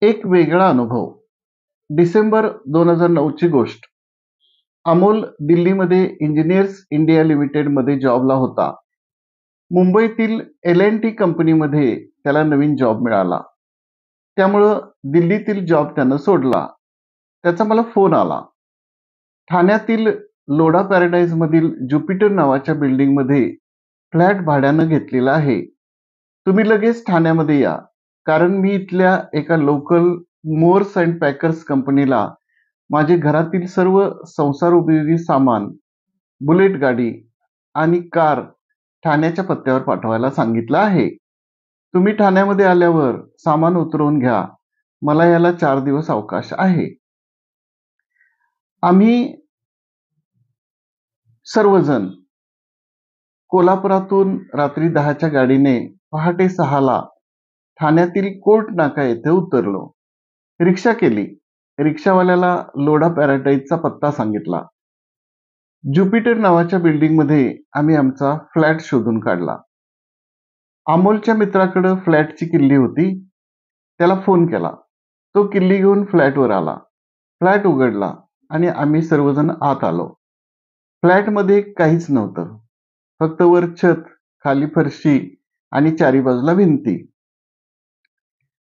एक वेगळा अनुभव. डिसेंबर 2009 ची गोष्ट. अमोल दिल्लीमध्ये इंजिनिअर्स इंडिया लिमिटेडमध्ये जॉबला होता. मुंबईतील L&T कंपनीमध्ये त्याला नवीन जॉब मिळाला. त्यामुळं दिल्लीतील जॉब त्यानं सोडला. त्याचा मला फोन आला. ठाण्यातील लोढा पॅराडाईजमधील ज्युपिटर नावाच्या बिल्डिंगमध्ये फ्लॅट भाड्यानं घेतलेला आहे. तुम्ही लगेच ठाण्यामध्ये या, कारण मी इथल्या एका लोकल मोअर्स अँड पॅकर्स कंपनीला माझे घरातील सर्व संसारोपयोगी सामान, बुलेट गाडी आणि कार ठाण्याच्या पत्त्यावर पाठवायला सांगितलं आहे. तुम्ही ठाण्यामध्ये आल्यावर सामान उतरवून घ्या. मला याला 4 दिवस अवकाश आहे. आम्ही सर्वजण कोल्हापुरातून रात्री 10च्या गाडीने पहाटे 6ला ठाण्यातील कोर्ट नाका येथे उतरलो. रिक्षा केली. रिक्षावाल्याला लोढा पॅराडाईजचा पत्ता सांगितला. ज्युपिटर नावाच्या बिल्डिंगमध्ये आम्ही आमचा फ्लॅट शोधून काढला. अमोलच्या मित्राकडे फ्लॅटची किल्ली होती. त्याला फोन केला. तो किल्ली घेऊन फ्लॅटवर आला. फ्लॅट उघडला आणि आम्ही सर्वजण आत आलो. फ्लॅटमध्ये काहीच नव्हतं. फक्त वर छत, खाली फरशी आणि चारी बाजूला भिंती.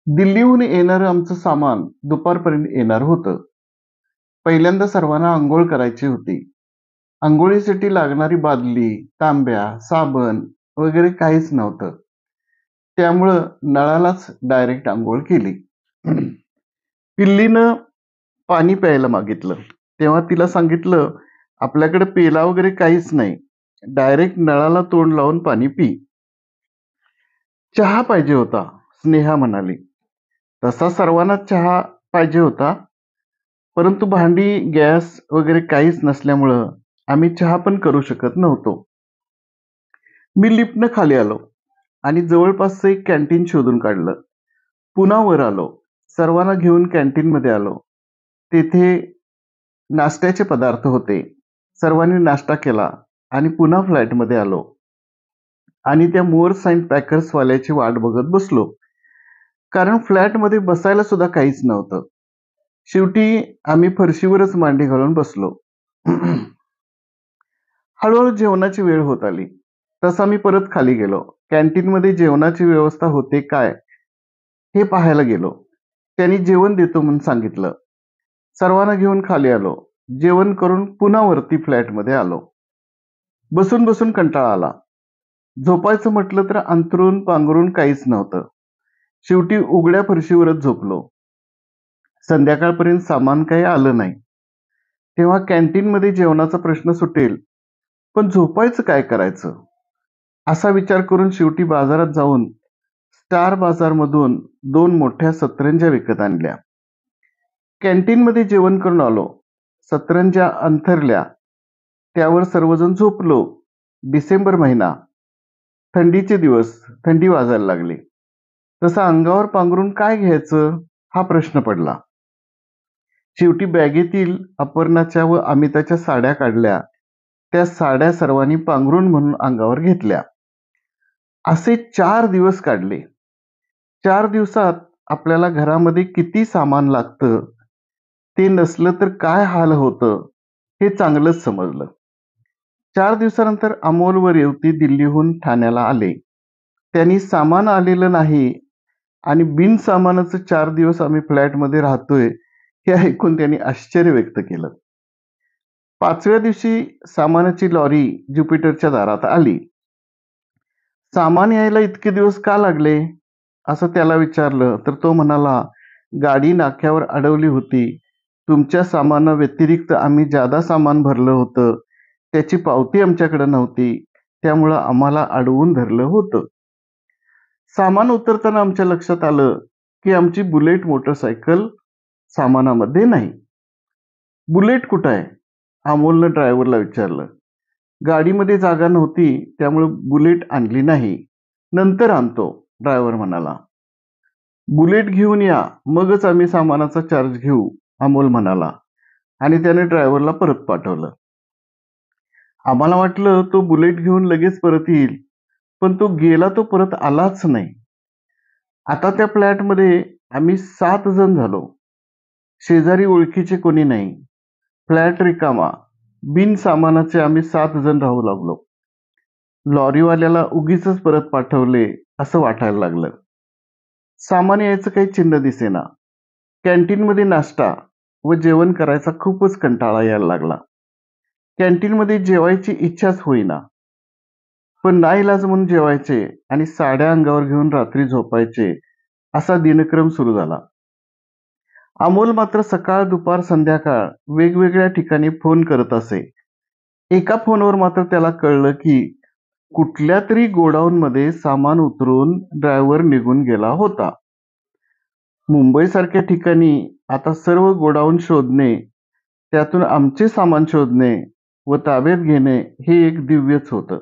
दिल्लीहून येणारं आमचं सामान दुपारपर्यंत येणार होतं. पहिल्यांदा सर्वांना आंघोळ करायची होती. आंघोळीसाठी लागणारी बादली, तांब्या, साबण वगैरे काहीच नव्हतं. त्यामुळं नळालाच डायरेक्ट आंघोळ केली. पिल्लीनं पाणी प्यायला मागितलं. तेव्हा तिला सांगितलं, आपल्याकडे पेला वगैरे काहीच नाही. डायरेक्ट नळाला तोंड लावून पाणी पी. चहा पाहिजे होता, स्नेहा म्हणाली. तसा सर्वांना चहा पाहिजे होता, परंतु भांडी, गॅस वगैरे काहीच नसल्यामुळं आम्ही चहा पण करू शकत नव्हतो. मी लिफ्टनं खाली आलो आणि जवळपासचं एक कॅन्टीन शोधून काढलं. पुन्हा वर आलो. सर्वांना घेऊन कॅन्टीनमध्ये आलो. तेथे नाश्त्याचे पदार्थ होते. सर्वांनी नाश्ता केला आणि पुन्हा फ्लॅटमध्ये आलो आणि त्या मोअर्स अँड पॅकर्स वाल्याची वाट बघत बसलो, कारण फ्लॅटमध्ये बसायला सुद्धा काहीच नव्हतं. शेवटी आम्ही फरशीवरच मांडी घालून बसलो. हळूहळू जेवणाची वेळ होत आली. तसा मी परत खाली गेलो. कॅन्टीनमध्ये जेवणाची व्यवस्था होते काय हे पाहायला गेलो. त्यांनी जेवण देतो म्हणून सांगितलं. सर्वांना घेऊन खाली आलो. जेवण करून पुन्हा वरती फ्लॅटमध्ये आलो. बसून बसून कंटाळा आला. झोपायचं म्हटलं तर अंथरूण पांघरून काहीच नव्हतं. शेवटी उघड्या फरशीवरच झोपलो. संध्याकाळपर्यंत सामान काही आलं नाही. तेव्हा कॅन्टीनमध्ये जेवणाचा प्रश्न सुटेल, पण झोपायचं काय करायचं असा विचार करून शेवटी बाजारात जाऊन स्टार बाजारमधून 2 मोठ्या सतरंज्या विकत आणल्या. कॅन्टीनमध्ये जेवण करून आलो. सतरंज्या अंथरल्या. त्यावर सर्वजण झोपलो. डिसेंबर महिना, थंडीचे दिवस, थंडी वाजायला लागली. तसं अंगावर पांघरून काय घ्यायचं हा प्रश्न पडला. शेवटी बॅगेतील अपर्णाच्या व अमिताच्या साड्या काढल्या. त्या साड्या सर्वांनी पांघरून म्हणून अंगावर घेतल्या. असे 4 दिवस काढले. 4 दिवसात आपल्याला घरामध्ये किती सामान लागतं, ते नसलं तर काय हाल होतं हे चांगलंच समजलं. 4 दिवसानंतर अमोल व रेवती दिल्लीहून ठाण्याला आले. त्यांनी सामान आलेलं नाही आणि बिनसामानाचं 4 दिवस आम्ही फ्लॅटमध्ये राहतोय हे ऐकून त्यांनी आश्चर्य व्यक्त केलं. 5व्या दिवशी सामानाची लॉरी ज्युपिटरच्या दारात आली. सामान यायला इतके दिवस का लागले असं त्याला विचारलं तर तो म्हणाला, गाडी नाक्यावर अडवली होती. तुमच्या सामाना व्यतिरिक्त आम्ही जादा सामान भरलं होतं. त्याची पावती आमच्याकडे नव्हती, त्यामुळं आम्हाला अडवून धरलं होतं. सामान उतरताना आमच्या लक्षात आलं की आमची बुलेट मोटरसायकल सामानामध्ये नाही. बुलेट कुठं आहे? अमोलनं ड्रायव्हरला विचारलं. गाडीमध्ये जागा नव्हती, त्यामुळे बुलेट आणली नाही. नंतर आणतो, ड्रायव्हर म्हणाला. बुलेट घेऊन या, मगच आम्ही सामानाचा चार्ज घेऊ, अमोल म्हणाला आणि त्याने ड्रायव्हरला परत पाठवलं. आम्हाला वाटलं तो बुलेट घेऊन लगेच परत येईल, पण तो गेला तो परत आलाच नाही. आता त्या फ्लॅटमध्ये आम्ही 7 जण झालो. शेजारी ओळखीचे कोणी नाही. फ्लॅट रिकामा. बिन सामानाचे आम्ही 7 जण राहू लागलो. लॉरीवाल्याला उगीचच परत पाठवले असं वाटायला लागलं. सामान यायचं काही चिन्ह दिसेना. कॅन्टीनमध्ये नाश्ता व जेवण करायचा खूपच कंटाळा यायला लागला. कॅन्टीनमध्ये जेवायची इच्छाच होईना. पण नाईलाज म्हणून जेवायचे आणि साड्या अंगावर घेऊन रात्री झोपायचे असा दिनक्रम सुरू झाला. अमोल मात्र सकाळ, दुपार, संध्याकाळ वेगवेगळ्या ठिकाणी फोन करत असे. एका फोनवर मात्र त्याला कळलं की कुठल्यातरी गोडाऊनमध्ये सामान उतरून ड्रायव्हर निघून गेला होता. मुंबईसारख्या ठिकाणी आता सर्व गोडाऊन शोधणे, त्यातून आमचे सामान शोधणे व ताब्यात घेणे हे एक दिव्यच होतं.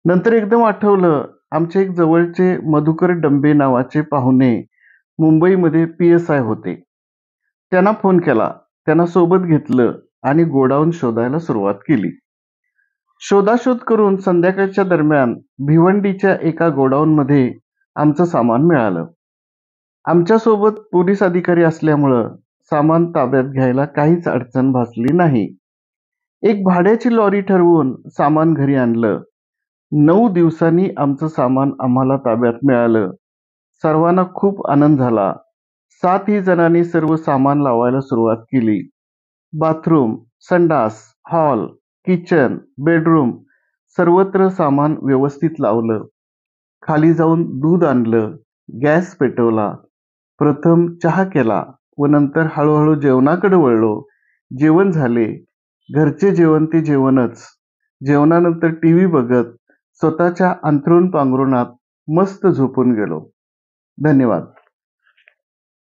नंतर एकदम आठवलं, आमचे एक जवळचे मधुकर डंबे नावाचे पाहुणे मुंबईमध्ये PSI होते. त्यांना फोन केला. त्यांना सोबत घेतलं आणि गोडाऊन शोधायला सुरुवात केली. शोधाशोध करून संध्याकाळच्या दरम्यान भिवंडीच्या एका गोडाऊनमध्ये आमचं सामान मिळालं. आमच्यासोबत पोलीस अधिकारी असल्यामुळं सामान ताब्यात घ्यायला काहीच अडचण भासली नाही. एक भाड्याची लॉरी ठरवून सामान घरी आणलं. 9 दिवसांनी आमचं सामान आम्हाला ताब्यात मिळालं. सर्वांना खूप आनंद झाला. 7ही जणांनी सर्व सामान लावायला सुरुवात केली. बाथरूम, संडास, हॉल, किचन, बेडरूम सर्वत्र सामान व्यवस्थित लावलं. खाली जाऊन दूध आणलं, गॅस पेटवला, प्रथम चहा केला व नंतर हळूहळू जेवणाकडे वळलो. जेवण झाले. घरचे जेवण ते जेवणच. जेवणानंतर TV बघत स्वतःच्या अंथरूण पांघरुणात मस्त झोपून गेलो. धन्यवाद.